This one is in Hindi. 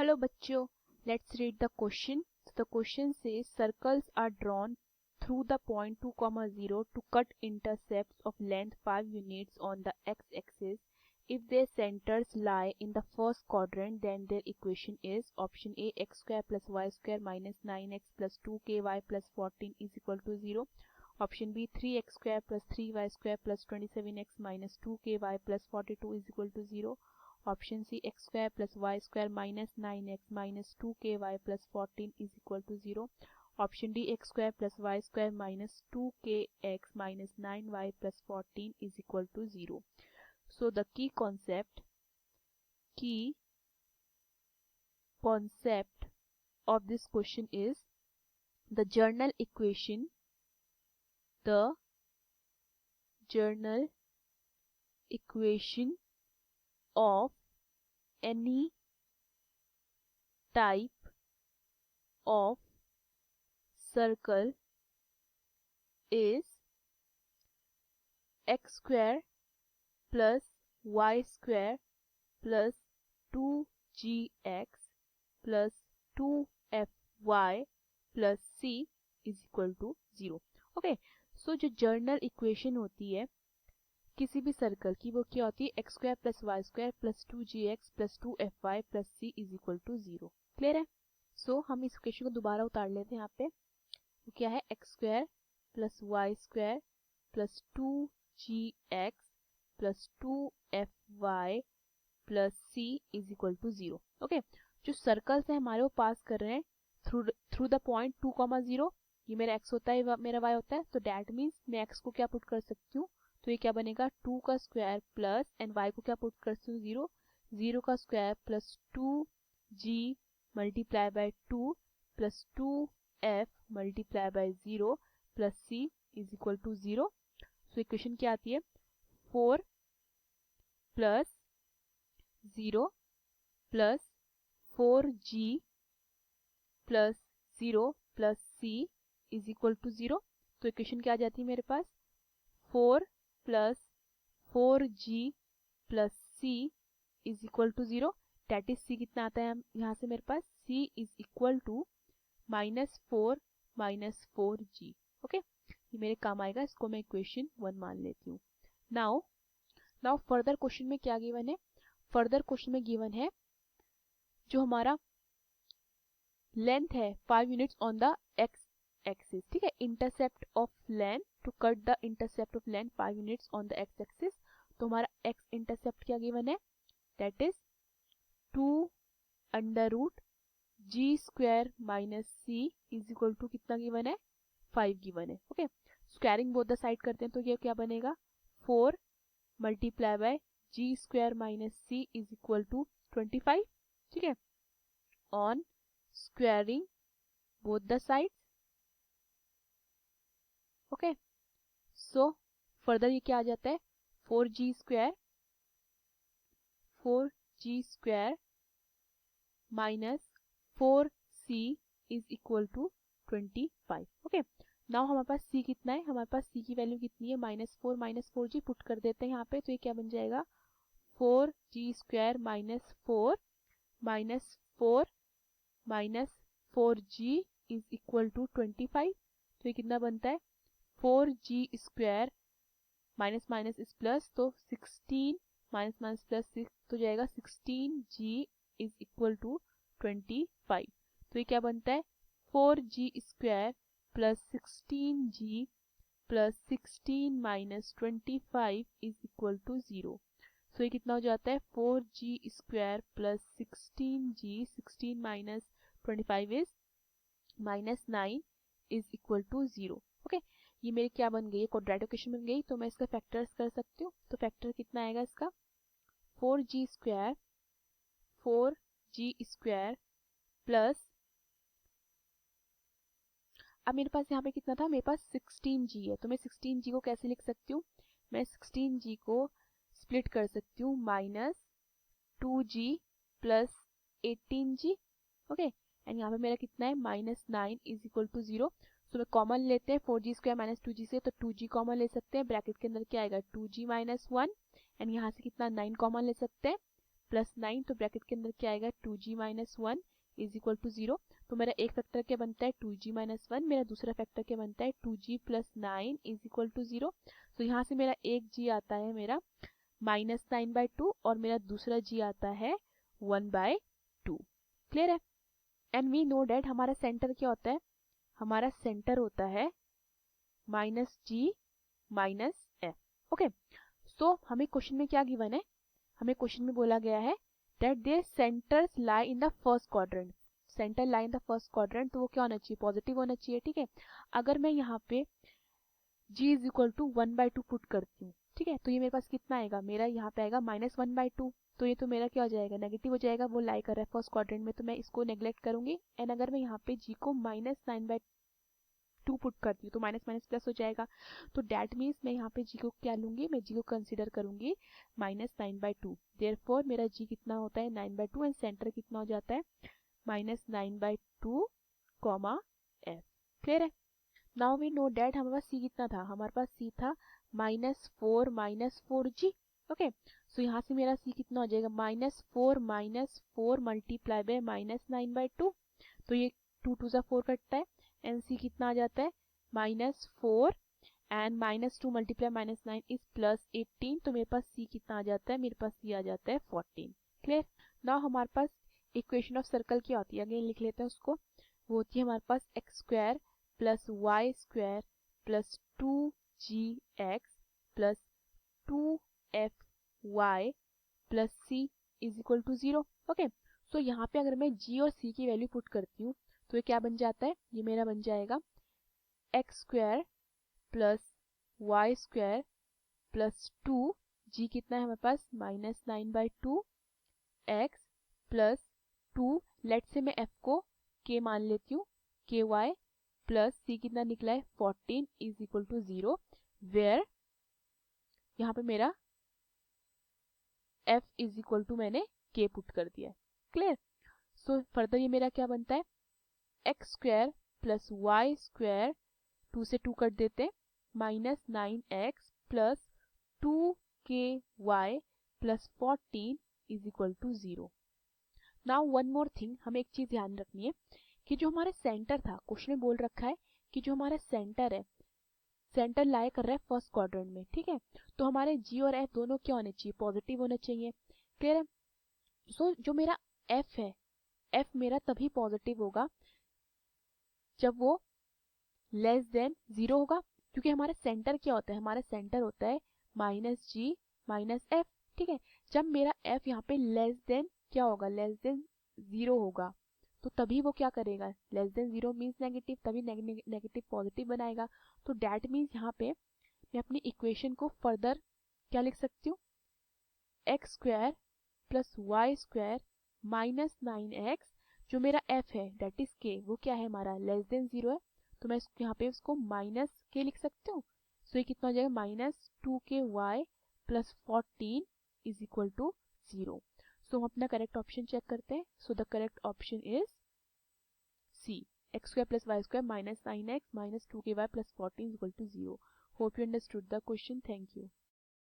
Hello bachcho, let's read the question. So the question says circles are drawn through the point 2, 0 to cut intercepts of length 5 units on the x-axis. If their centers lie in the first quadrant, then their equation is option A x square plus y square minus 9x plus 2ky plus 14 is equal to 0. Option B 3x square plus 3y square plus 27x minus 2ky plus 42 is equal to 0. Option C x square plus y square minus 9x minus 2ky plus 14 is equal to 0. Option D x square plus y square minus 2kx minus 9y plus 14 is equal to 0. So the key concept of this question is the journal equation of any type of circle is x square plus y square plus 2gx plus 2fy plus c is equal to 0. Okay, सो जो जर्नल इक्वेशन होती है किसी भी सर्कल की वो क्या होती है x square plus y square plus 2gx plus 2fy plus c is equal to 0. Clear है? सो हम इस इक्वेशन को दोबारा उतार लेते हैं. यहाँ पे वो क्या है x square plus y square plus 2gx plus 2fy plus c is equal to 0. Okay, जो सर्कल्स है हमारे वो पास कर रहे हैं थ्रू द पॉइंट 2, 0. ये मेरा x होता है, मेरा y होता है, तो डैट मीन्स मैं x को क्या पुट कर सकती हूँ, तो ये क्या बनेगा 2 का स्क्वायर प्लस एंड y को क्या पुट कर सकती हूँ 0, 0 का square plus 2g multiply by 2 plus 2f multiply by 0 plus c is equal to 0. So equation क्या आती है 4 plus 0 plus 4g plus 0 plus c is equal to 0. तो इक्वेशन क्या आ जाती है मेरे पास 4 plus 4g plus c is equal to 0. That is c कितना आता है यहाँ से मेरे पास c is equal to -4 minus 4g. Okay, ये मेरे काम आएगा, इसको मैं इक्वेशन 1 मान लेती हूँ. नाउ फर्दर क्वेश्चन में क्या गिवन है, फर्दर क्वेश्चन में गिवन है जो हमारा लेंथ है 5 units on the x axis. ठीक है, intercept of length to cut the intercept of length 5 units on the x axis. तो हमारा एक्स इंटरसेप्ट क्या गिवन है, that is 2 under root g square minus c is equal to कितना गिवन है 5 गिवन है. Okay, squaring both the side करते हैं तो ये क्या बनेगा 4 multiply by g square minus c is equal to 25. ठीक है, on squaring both the sides. Okay, so further ये क्या आ जाता है 4g square minus 4c is equal to 25. Okay, now हमारे पास c कितना है, हमारे पास c की वैल्यू कितनी है -4 माइनस 4g पुट कर देते हैं यहाँ पे, तो ये क्या बन जाएगा 4g square minus 4 minus 4 minus 4g is equal to 25. तो ये कितना बनता है 4g square minus minus is plus, तो 16 माइनस माइनस प्लस 6 तो जाएगा 16g इज इक्वल टू 25. तो ये क्या बनता है 4g square plus 16g plus 16 minus 25 is equal to 0. So ये कितना हो जाता है 4g square plus 16g 16 minus 25 is minus 9 is equal to 0. Okay, ये मेरी क्या बन गई, क्वाड्रेटिक इक्वेशन बन गई. तो मैं इसका फैक्टर्स कर सकती हूँ, तो फैक्टर कितना आएगा इसका 4g स्क्वायर प्लस, अब मेरे पास यहाँ पे कितना था, मेरे पास 16g है, तो मैं 16g को कैसे लिख सकती हूँ, मैं 16g को स्प्लिट कर सकती हूँ -2g plus 18g. Okay, and यहाँ पे मेरा कितना है -9 इज इक्वल टू 0. सो मैं कॉमन लेते हैं 4g स्क्वायर माइनस 2g से, तो 2g कॉमन ले सकते हैं, ब्रैकेट के अंदर क्या आएगा 2g माइनस 1 एंड यहाँ से कितना 9 कॉमन ले सकते हैं प्लस 9, तो ब्रैकेट के अंदर क्या आएगा 2g minus 1 is equal to 0। तो मेरा एक फैक्टर क्या बनता है 2g माइनस 1, मेरा दूसरा फैक्टर क्या बनता है 2g plus 9 is equal to 0। तो यहाँ से मेरा एक g आता है मेरा माइनस 9/2 और मेरा दूसरा g आता है 1/2। क्लियर है? एंड वी नो डैट हमारा सेंटर क्या होता है, हमारा सेंटर होता है minus g minus f। Okay, so हमें क्वेश्चन में क्या गिवन है, हमें क्वेश्चन में बोला गया है that there centres lie in the first quadrant. Centre lie in the first quadrant, तो वो क्या होना चाहिए, पॉजिटिव होना चाहिए। ठीक है, अगर मैं यहाँ पे g is equal to 1/2 put करती हूँ, ठीक है, तो ये मेरे पास कितना आएगा, मेरा यहाँ पे आएगा माइनस 1/2। तो ये तो मेरा क्या हो जाएगा, नेगेटिव हो जाएगा, वो लाई कर रहा है फर्स्ट क्वाड्रेंट में, तो मैं इसको नेग्लेक्ट करूंगी। एंड अगर मैं यहाँ पे g को माइनस 9/2 पुट करती हूँ तो माइनस माइनस प्लस हो जाएगा। तो डैट मीन्स मैं यहाँ पे g को क्या लूंगी, मैं g को कंसिडर करूंगी माइनस 9/2। देयरफॉर मेरा g कितना होता है 9/2 एंड सेंटर कितना हो जाता है माइनस 9/2 कॉमा f। क्लियर है? नाउ वी नो डैट हमारे पास c कितना था, हमारे पास c था -4 ओके, सो यहाँ से मेरा c कितना हो जाएगा -4 मल्टीप्लाई बाय -9/2। तो ये 2 2 सा 4 कटता है एंड c कितना आ जाता है -4 एंड -2 मल्टीप्लाई -9 इज +18। तो मेरे पास c कितना आ जाता है, मेरे पास c आ जाता है 14। क्लियर? नाउ हमारे पास इक्वेशन ऑफ सर्कल क्या होती है, अगेन लिख लेते हैं उसको। वो होती है हमारे पास x² plus y² plus 2gx plus 2fy plus c is equal to 0। Okay, so यहाँ पे अगर मैं g और c की वैल्यू पुट करती हूँ तो ये क्या बन जाता है, ये मेरा बन जाएगा x² plus y² plus 2, g कितना है हमारे पास -9/2 x प्लस 2, लेट से मैं f को k मान लेती हूँ, ky प्लस c कितना निकला है 14 इज इक्वल टू 0, वेयर यहाँ पे मेरा f इज इक्वल टू मैंने k पुट कर दिया है। क्लियर? सो फर्दर ये मेरा क्या बनता है x² प्लस y², 2 से 2 कट देते -9x plus 2ky plus 14 is equal to 0। Now one more thing, हमें एक चीज ध्यान रखनी है कि जो हमारा सेंटर था, क्वेश्चन में बोल रखा है कि जो हमारा सेंटर है, सेंटर लाई कर रहा है फर्स्ट क्वाड्रेंट में। ठीक है, तो हमारे g और f दोनों क्या होने चाहिए, पॉजिटिव होने चाहिए। क्लियर है? सो जो मेरा f है, f मेरा तभी पॉजिटिव होगा जब वो लेस देन 0 होगा, क्योंकि हमारा सेंटर क्या होता है, हमारा सेंटर होता है -g माइनस f। ठीक है, जब मेरा f यहाँ पे लेस देन क्या होगा, लेस देन 0 होगा, तो तभी वो क्या करेगा, लेस देन 0 मीन्स नेगेटिव, तभी नेगेटिव पॉजिटिव बनाएगा। तो डैट मीन्स यहाँ पे मैं अपनी इक्वेशन को फर्दर क्या लिख सकती हूँ, x² plus y² minus 9x, जो मेरा f है डेट इज k, वो क्या है हमारा लेस देन 0 है, तो मैं यहाँ पे उसको माइनस k लिख सकती हूँ। सो ये कितना हो जाएगा -2ky plus 14 is equal to 0। So हम अपना करेक्ट ऑप्शन चेक करते हैं। So the correct option is C, x² plus y² minus 9x minus 2ky plus 14 is equal to 0. Hope you understood the question. Thank you.